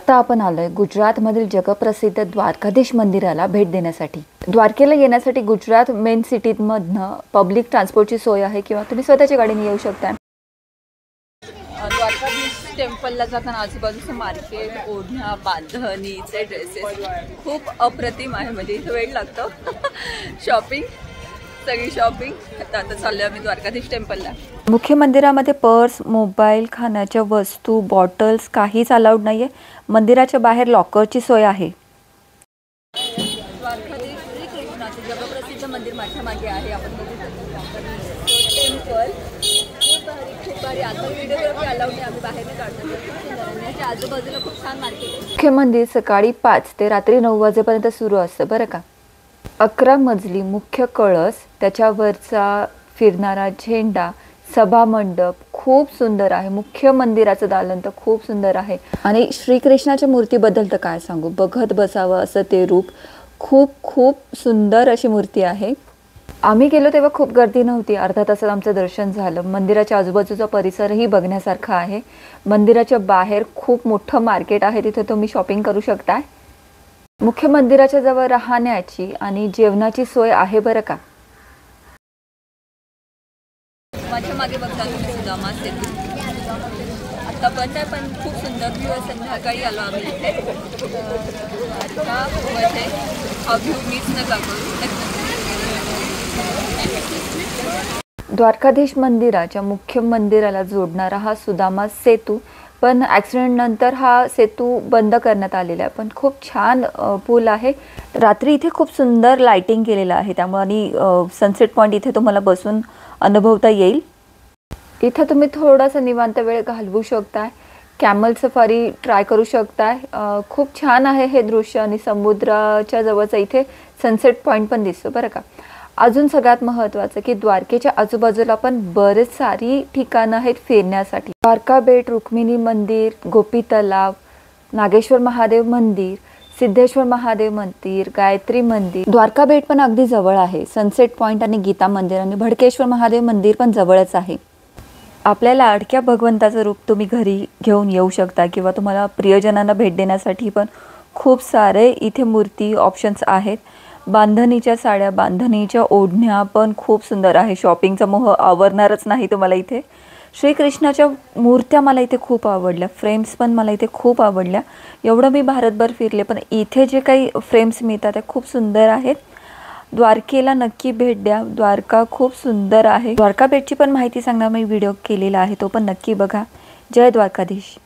आता आपण आलोय गुजरातमधील जगप्रसिद्ध द्वारकाधीश मंदिराला भेट देण्यासाठी। द्वारकेला येण्यासाठी गुजरात मेन सिटीमधनं पब्लिक ट्रान्सपोर्टची सोय आहे किंवा तुम्ही स्वतःच्या गाडीने येऊ शकता। द्वारकाधीश टेम्पलला जाताना आजूबाजूचं मार्केट, ओढण्या, बांधणीचे ड्रेसेस खूप अप्रतिम आहे। म्हणजे इथे वेळ लागतो शॉपिंग, सगळी शॉपिंग। आता चाललोय आम्ही द्वारकाधीश टेम्पलला। मुख्य मंदिरामध्ये पर्स, मोबाईल, खाण्याच्या वस्तू, बॉटल्स काहीच अलाउड नाहीये। मंदिराच्या बाहेर लॉकरची सोय आहे। द्वारकाधीश श्रीकृष्णाचे जगप्रसिद्ध मंदिर माझ्या मागे आहे। आपण बघू शकतो टेम्पल खूप भारी। आता व्हिडिओग्राफी अलाउड नाही, आम्ही बाहेर काढतो। त्याच्या आजूबाजूला खूप छान मार्केट आहे। मुख्य मंदिर सकाळी 5 ते रात्री 9 वाजेपर्यंत सुरू असतं बरं का। 11 मजली मुख्य कळस, त्याच्यावरचा फिरणारा झेंडा, सभा मंडप खूप सुंदर आहे। मुख्य मंदिराचं दालन तर खूप सुंदर आहे। आणि श्रीकृष्णाच्या मूर्तीबद्दल तर काय सांगू, बघत बसावं असं ते रूप। खूप सुंदर अशी मूर्ती आहे। आम्ही गेलो तेव्हा खूप गर्दी नव्हती, अर्धा तासात आमचं दर्शन झालं। मंदिराच्या आजूबाजूचा परिसरही बघण्यासारखा आहे। मंदिराच्या बाहेर खूप मोठं मार्केट आहे, तिथे तुम्ही शॉपिंग करू शकता। मुख्य मंदिराच्या जवळ राहण्याची आणि जेवणाची सोय आहे बरं का। माझ्या मागे बघता तुम्ही सुदामा सेतू आता बंद आहे, पण खूप सुंदर व्ह्यू आहे। संध्याकाळी आलो आम्ही इथे। आता हा व्ह्यू मिस नका करू। द्वारकाधीश मंदिराच्या मुख्य मंदिराला जोडणारा हा सुदामा सेतू, पण ॲक्सिडेंट नंतर हा सेतू बंद करण्यात आलेला आहे। पण खूप छान पूल आहे। रात्री इथे खूप सुंदर लाइटिंग केलेलं आहे, त्यामुळे आणि सनसेट पॉइंट इथे तुम्हाला बसून अनुभवता येईल। इथे तुम्ही थोडासा निवांत वेळ घालवू शकता। कॅमल सफारी ट्राय करू शकता। खूप छान आहे हे दृश्य आणि समुद्राच्या जवळचा इथे सनसेट पॉइंट पण दिसतो बरं का। अजून सगळ्यात महत्त्वाचं की द्वारकेच्या आजूबाजूला पण बरेच सारी ठिकाणं आहेत फिरण्यासाठी। द्वारका बेट, रुक्मिणी मंदिर, गोपी तलाव, नागेश्वर महादेव मंदिर, सिद्धेश्वर महादेव मंदिर, गायत्री मंदिर। द्वारका बेट पण अगदी जवळ आहे। सनसेट पॉइंट आणि गीता मंदिर आणि भडकेश्वर महादेव मंदिर पण जवळच आहे। आपल्याला अडक्या भगवंताचं रूप तुम्ही घरी घेऊन येऊ शकता किंवा तुम्हाला प्रियजनांना भेट देण्यासाठी पण खूप सारे इथे मूर्ती ऑप्शन्स आहेत। बांधणीच्या साड्या, बांधणीच्या ओढण्या पण खूप सुंदर आहे। शॉपिंगचा मोह आवरणारच नाही तुम्हाला इथे। श्रीकृष्णाच्या मूर्त्या मला इथे खूप आवडल्या, फ्रेम्स पण मला इथे खूप आवडल्या। एवढं मी भारतभर फिरले, पण इथे जे काही फ्रेम्स मिळतात ते खूप सुंदर आहेत। द्वारकेला नक्की भेट द्या, द्वारका खूप सुंदर आहे। द्वारका बेटची पण माहिती सांगणार मी व्हिडिओ केलेला आहे, तो पण नक्की बघा। जय द्वारकाधीश।